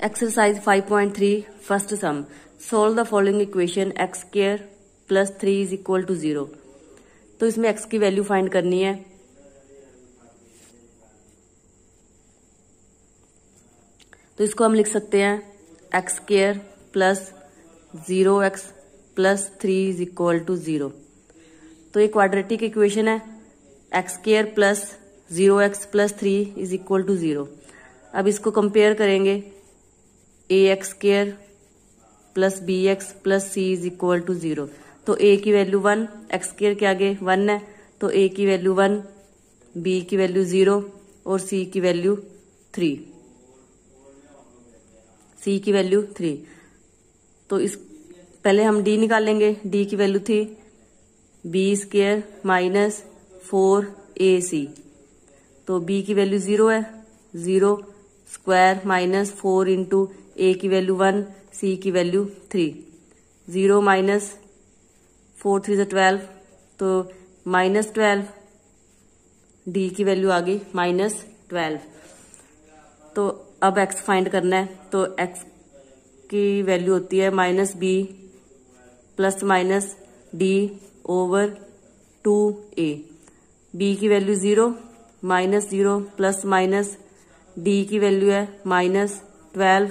Exercise 5.3 first sum. Solve the following equation x square plus 3 is equal to 0. तो इसमें x की value find करनी है। तो इसको हम लिख सकते हैं x square plus 0x plus 3 is equal to 0। तो ये क्वाड्रेटिक इक्वेशन है, x square plus 0x plus 3 is equal to 0। अब इसको कंपेयर करेंगे, ax square plus bx plus c is equal to 0। तो a की वैल्यू 1, x स्क्वायर के आगे 1 है, तो a की वैल्यू 1, b की वैल्यू 0 और c की वैल्यू 3। c की वैल्यू 3। तो इस पहले हम d निकालेंगे, d की वैल्यू थी b स्क्वायर माइनस 4ac। तो b की वैल्यू 0 है, 0 स्क्वायर माइनस 4 इंटू a की वैल्यू 1, c की वैल्यू 3। 0 माइनस 4 3 से 12, तो माइनस 12। d की वैल्यू आ गई माइनस 12। तो अब x फाइंड करना है, तो x की वैल्यू होती है minus b plus minus d over 2a। b की value 0, minus 0 plus minus d की वैल्यू है माइनस 12,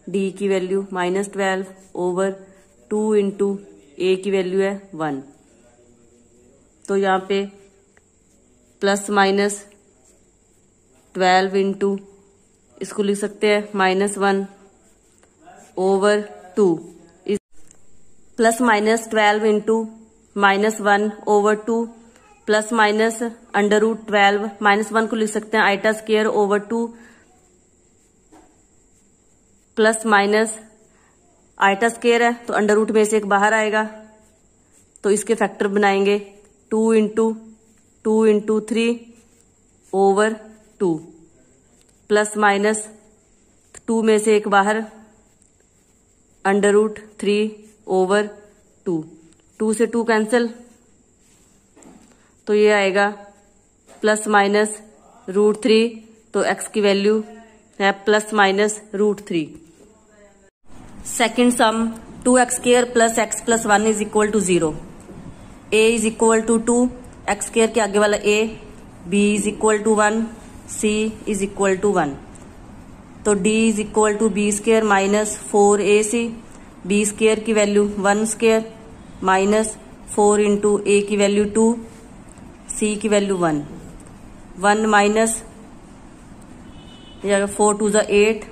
d की value minus 12 over 2 into a की वैल्यू है 1। तो यहाँ पे प्लस माइनस 12 इंटू इसको लिख सकते हैं minus 1 over 2। Plus minus 12 into minus 1 over 2 plus minus under root 12, minus 1 को लिख सकते हैं iota square over 2 plus minus iota square है, तो अंडर रूट में से एक बाहर आएगा, तो इसके फैक्टर बनाएंगे 2 इंटू 3 ओवर 2 प्लस माइनस 2 में से एक बाहर, अंडर रूट 3 ओवर 2। 2 से 2 कैंसिल, तो ये आएगा प्लस माइनस रूट 3। तो x की वैल्यू है plus minus root 3। Second sum, 2x square plus x plus 1 is equal to 0। a is equal to 2, x square के आगे वाला a, b is equal to 1, c is equal to 1। तो d is equal to b square minus 4ac। b square की value 1 square minus 4 into a की value 2, c की value 1। 1 minus 4 2 ज़ा 8,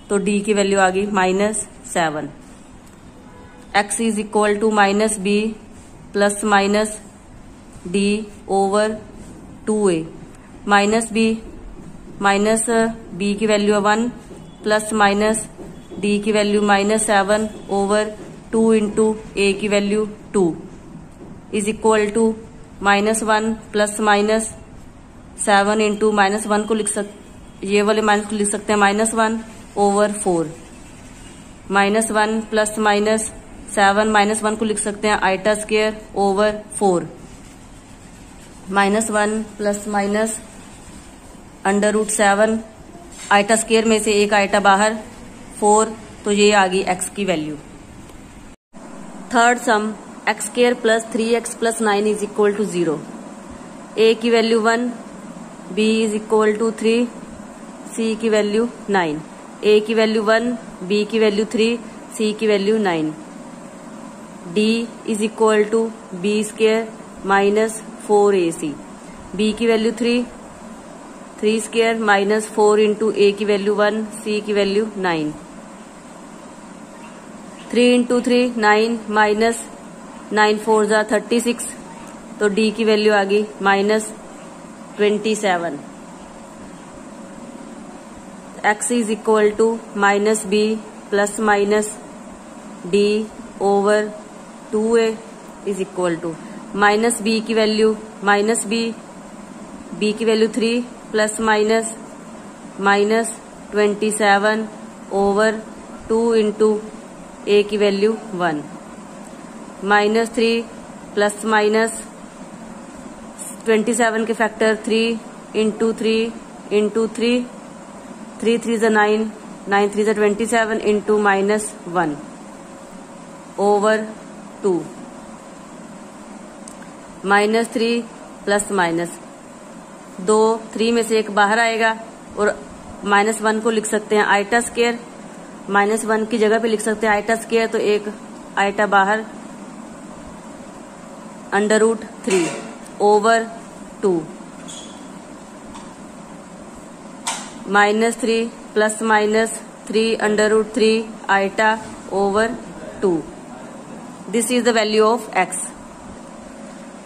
तो d की वैल्यू आ गई minus 7। x is equal to minus b plus minus d over 2a। Minus b की value 1 plus minus d की value minus 7 over 2 into a की value 2 is equal to minus 1 plus minus 7 into minus 1 को लिख सकते, ये वाले minus को लिख सकते हैं minus 1 over 4। Minus 1 plus minus 7, minus 1 को लिख सकते हैं iota square over 4। Minus 1 plus minus under root 7, iota square में से एक आइटा बाहर 4, तो ये आ गई x की value. Third sum, x square plus 3x plus 9 is equal to 0। a की value 1, b is equal to 3, c की वैल्यू 9। a की वैल्यू 1, b की वैल्यू 3, c की value 9। d is equal to b square minus 4ac। b की value 3 square minus 4 into a की value 1, c की value 9। 3 into 3 9 minus 9 4 ज़ा 36, तो d की वैल्यू आ गई minus 27। x is equal to minus b plus minus d over 2a is equal to minus b की value minus b की value 3 plus minus minus 27 over 2 into a की value 1। Minus 3 plus minus 27 के factor 3 into 3 into 3, 3 3 ज़ा 9, 9 3 27 into -1 over 2 -3 plus minus 2 3 में से एक बाहर आएगा और -1 को लिख सकते हैं आइटा स्क्वायर, -1 की जगह पे लिख सकते हैं आइटा स्क्वायर, तो एक आइटा बाहर √3 over 2 -3 plus minus 3 √3 iota over 2. This is the value of x.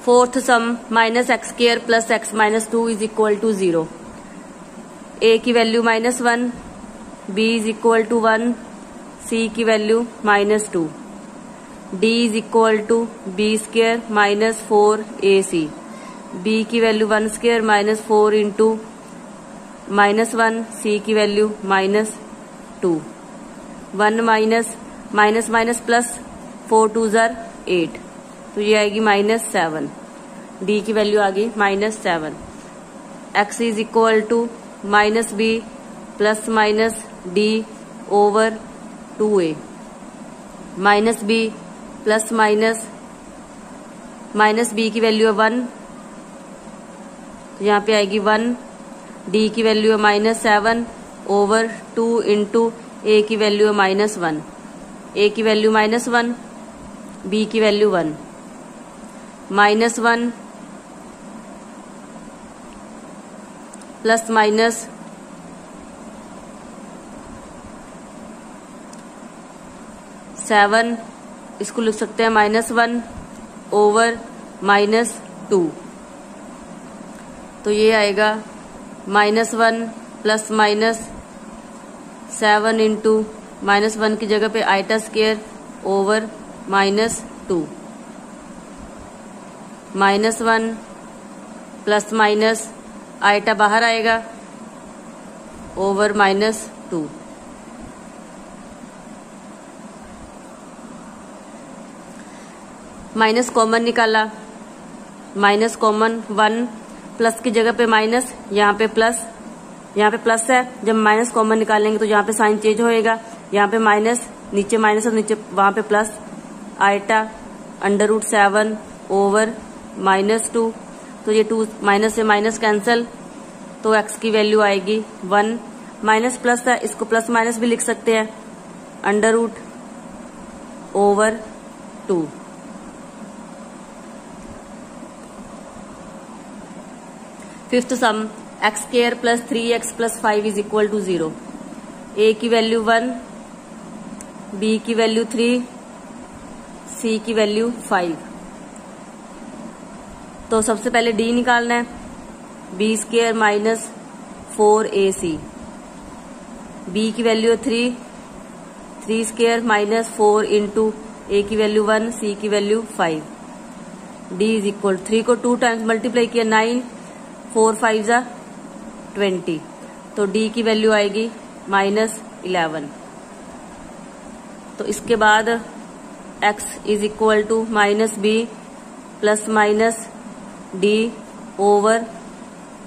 Fourth sum -x² plus x -2 is equal to 0. a की value -1, b is equal to 1, c की value -2, d is equal to b² -4ac, b की value 1² -4 into -1, c की value -2, 1 minus plus 4 2 8, तो ये आएगी -7, d की value आ गई -7. x is equal to -b plus minus d over 2a, -b plus minus b की वैल्यू है 1, तो यहाँ पे आएगी 1, d की वैल्यू है -7 ओवर 2 इंटू a की वैल्यू है -1, a की वैल्यू -1, b की वैल्यू 1, -1 प्लस माइनस 7, इसको लिख सकते हैं -1 ओवर -2, तो ये आएगा -1 प्लस माइनस 7 इंटू -1 की जगह पे iota square over -2, -1 plus minus iota बाहर आएगा ओवर -2. माइनस कॉमन निकाला, माइनस कॉमन 1, प्लस की जगह पे माइनस, यहाँ पे प्लस है. जब माइनस कॉमन निकालेंगे तो यहाँ पे साइन चेंज होएगा, यहाँ पे माइनस, नीचे माइनस और नीचे वहां पे प्लस, आइटा √7 ओवर -2, तो ये 2 माइनस से माइनस कैंसल, तो x की वैल्यू आएगी 1, माइनस प्लस है, इसको प्लस माइनस भी लिख सकते हैं, √ over 2. Fifth sum x² plus 3x plus 5 is equal to 0. a की वैल्यू 1, b की वैल्यू 3, c की वैल्यू 5. तो सबसे पहले d निकालना है, b² माइनस 4ac, b की वैल्यू 3, 3² माइनस 4 इंटू a की वैल्यू 1, c की वैल्यू 5, d इज इक्वल 3 को 2 टाइम्स मल्टीप्लाई किया 9, 4 5 20, तो d की वैल्यू आएगी -11. तो इसके बाद x is equal to -b plus minus d over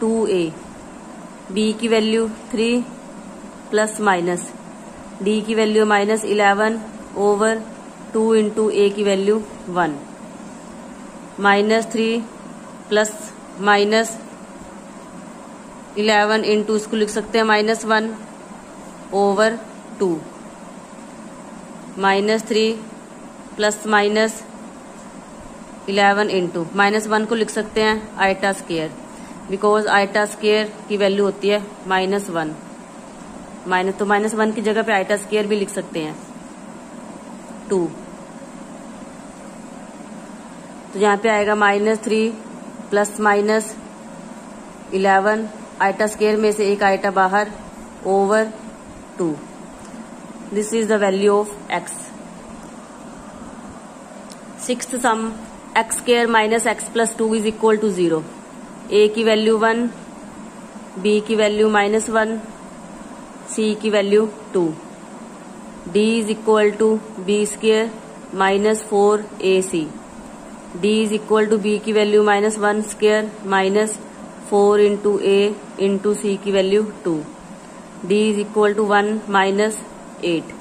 2a, b की वैल्यू 3 प्लस माइनस d की वैल्यू -11 ओवर 2 इंटू a की वैल्यू 1, -3 प्लस माइनस 11 इंटू, इसको लिख सकते हैं -1 ओवर 2, -3 प्लस माइनस 11 इंटू -1 को लिख सकते हैं iota square, because iota square की वैल्यू होती है -1, तो -1 की जगह पे आइटा स्क्वायर भी लिख सकते हैं 2, तो यहाँ पे आएगा -3 प्लस माइनस 11, आइटा स्क्वायर में से एक आइटा बाहर over 2. This is the value of x. Sixth sum x² minus x plus 2 is equal to 0. a की वैल्यू 1, b की वैल्यू -1, c की value 2, d is equal to b² minus 4ac, d is equal to b की value -1² minus 4 into a into c की value 2, d is equal to 1 minus 8,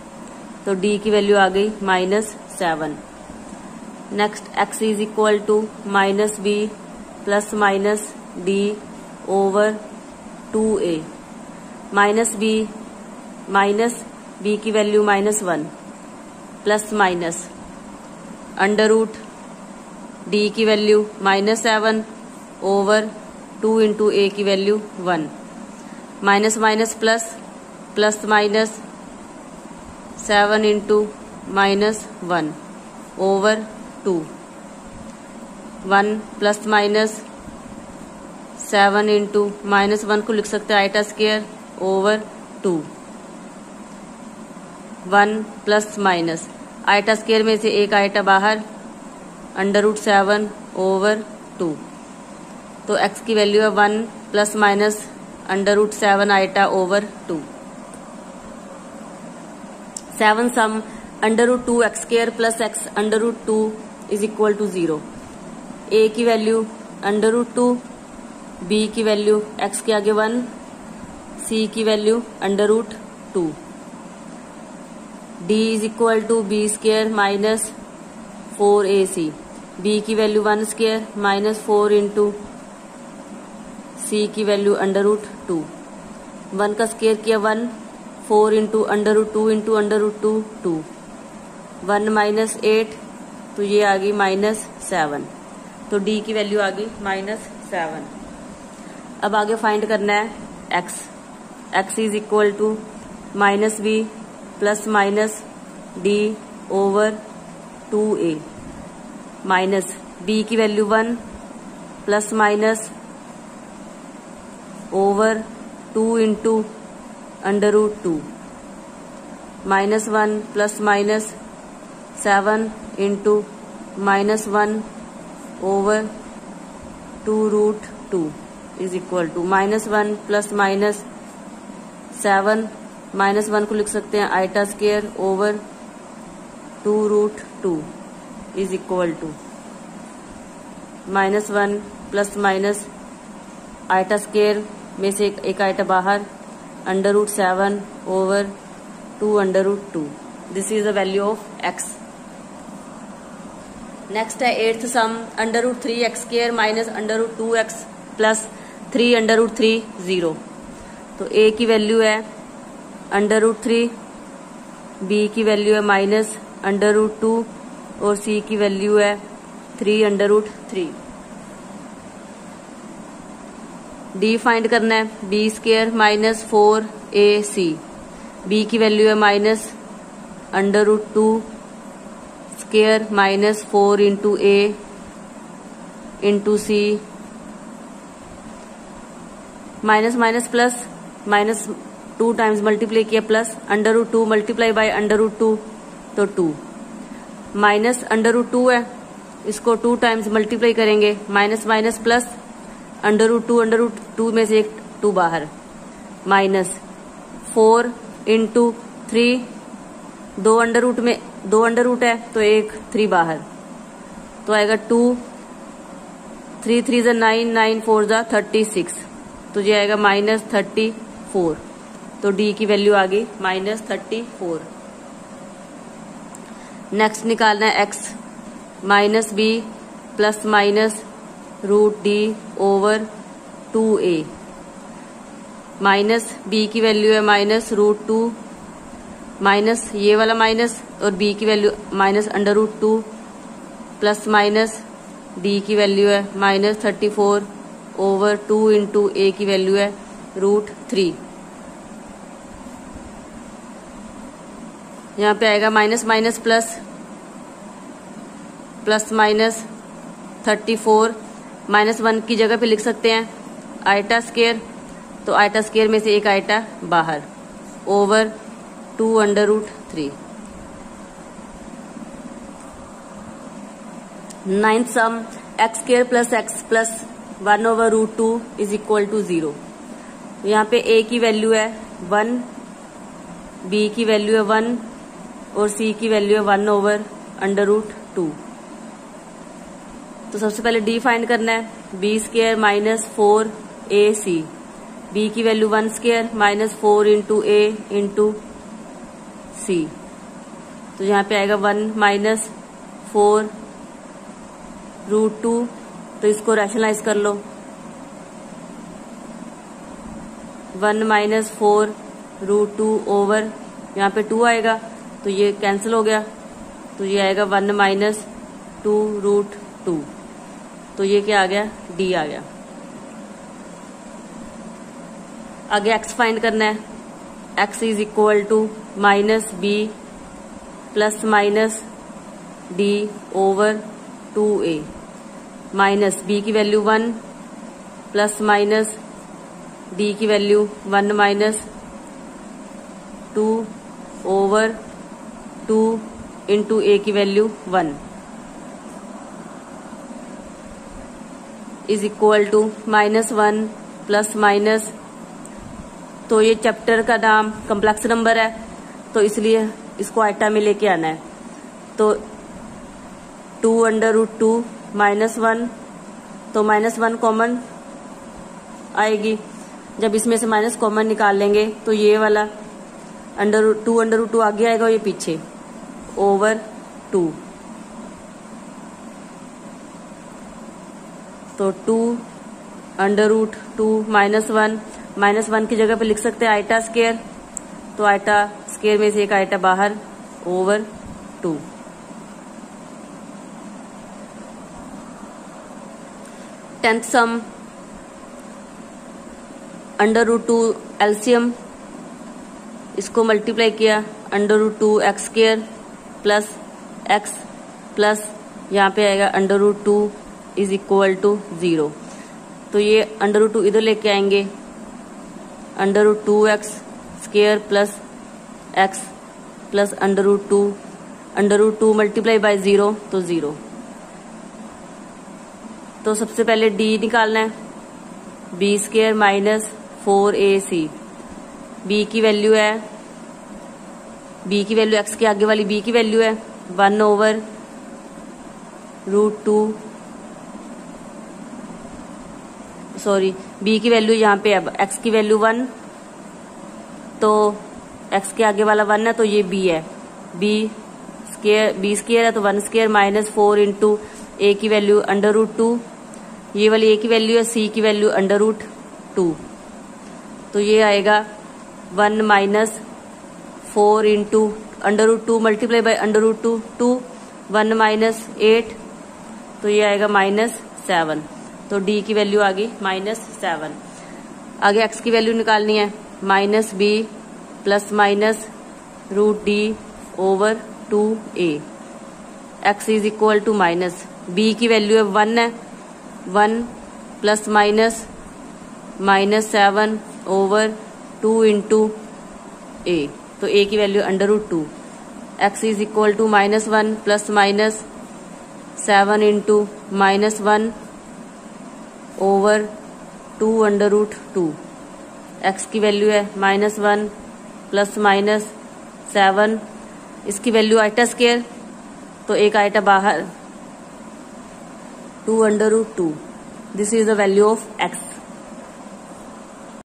तो d की value आ गई -7। Next x is equal to -b plus minus d over 2a, minus b की value -1 plus minus under root d की value -7 over 2 into a की value 1, minus minus plus, plus minus 7 into -1 over 2, 1 plus minus 7 into -1 को लिख सकते हैं iota square over 2, 1 plus minus iota square में से एक आइटा बाहर, अंडर रूट 7 ओवर 2, तो x की वैल्यू है 1 plus minus under root 7 iota over 2। 7 sum under root 2 x square plus x under root 2 is equal to 0। a की value under root 2, b की value x के आगे 1, c की value under root 2, d is equal to b square minus 4ac, b की value 1 square minus 4 into c की value under root 2, 1 का square किया 1, 4 into under root 2 into under root 2 2, 1 minus 8, तो ये आ गई -7, तो d की वैल्यू आ गई -7। अब आगे फाइंड करना है x is equal to -b plus minus d over 2a, minus b की value 1 plus minus over 2 into under root 2, -1 plus minus 7 into -1 over 2 root 2 is equal to -1 plus minus 7, -1 को लिख सकते हैं iota square over 2 root 2 is equal to -1 plus minus iota square में से एक iota बाहर, under root 7 over 2 under root 2। This is the value of x। Next है 8th sum under root 3 x square minus under root 2x plus 3 under root 3 0। तो a की value है under root 3, b की value है minus under root 2 और c की value है 3 under root 3। d find करना है, b square minus 4ac, b की वैल्यू है minus under root 2 square minus 4 into a into c, minus minus plus, minus 2 times multiply किया plus under root 2 multiply by under root 2, तो 2 minus under root 2 है, इसको 2 times multiply करेंगे, minus minus plus under root 2 में से एक 2 बाहर, minus 4 into 3, 2 under root है तो एक 3 बाहर, तो आएगा 2, 3 3 जा 9, 9 4 जा 36, तो ये आएगा -34, तो d की वैल्यू आ गई -34। नेक्स्ट निकालना है x -b plus minus root d over 2a, minus b की वैल्यू है माइनस रूट 2, माइनस ये वाला माइनस और b की value minus under root 2 plus minus d की वैल्यू है -34 ओवर 2 इंटू a की वैल्यू है रूट 3। यहाँ पे आएगा minus minus plus, plus minus 34, -1 की जगह पे लिख सकते हैं आइटा स्क्वायर, तो आइटा स्क्वायर में से एक आइटा बाहर over 2 under root 3। 9th sum x square plus x plus 1 over root 2 is equal to 0। यहाँ पे a की वैल्यू है 1, b की वैल्यू है 1 और c की वैल्यू है 1 ओवर अंडर रूट 2। तो सबसे पहले d फाइंड करना है, b square minus 4ac, b की value 1 square minus 4 into a into c. तो यहाँ पे आएगा 1 माइनस 4 रूट 2। तो इसको रैशनलाइज कर लो। 1 माइनस 4 रूट 2 ओवर यहाँ पे 2 आएगा तो ये कैंसिल हो गया। तो ये आएगा 1 माइनस 2 रूट 2। तो ये क्या आ गया, डी आ गया। आगे एक्स फाइंड करना है। X is equal to minus b plus minus d over 2a minus b की वैल्यू 1 प्लस माइनस डी की value 1 minus 2 over 2 into a की value 1 is equal to -1 plus minus. तो ये chapter का नाम complex number है तो इसलिए इसको आइटा में लेके आना है। तो 2 अंडर रूट 2 -1, तो -1 कॉमन आएगी। जब इसमें से माइनस कॉमन निकाल लेंगे तो ये वाला 2 अंडर रूट 2 आगे आएगा और ये पीछे ओवर 2। तो 2 अंडर रूट 2 -1 की जगह पे लिख सकते हैं आइटा स्क्वायर। तो आइटा स्क्वायर में से एक आइटा बाहर over 2। Tenth sum under root 2 LCM, इसको मल्टीप्लाई किया under root 2 x square plus x plus यहाँ पे आएगा under root 2 is equal to 0। तो ये अंडर रूट 2 इधर लेके आएंगे, under root 2 x square plus x plus under root 2 multiply by 0 तो 0। तो सबसे पहले डी निकालना है, b square minus 4ac। B की वैल्यू एक्स के आगे वाली बी की वैल्यू है 1 ओवर रूट 2, सॉरी बी की वैल्यू यहाँ पे अब एक्स की वैल्यू 1, तो एक्स के आगे वाला 1 है तो ये बी है। बी स्क्वायर है तो 1 स्क्वायर माइनस 4 इंटू ए की वैल्यू अंडर रूट 2, ये वाली ए की वैल्यू है, सी की वैल्यू अंडर रूट 2। तो ये आएगा 1 minus 4 into under root 2 multiply by under root 2 1 minus 8, तो ये आएगा -7। तो डी की वैल्यू आ गई -7। आगे एक्स की वैल्यू निकालनी है, minus b plus minus root d over 2a। X is equal to minus b की वैल्यू है 1 है, 1 plus minus -7 over 2 into a. तो ए की value under root 2। X is equal to -1 plus minus 7 into -1 over 2 under root 2। X की value है -1 plus minus 7, इसकी value iota square तो एक आइटा बाहर 2 under root 2। This is the value of x.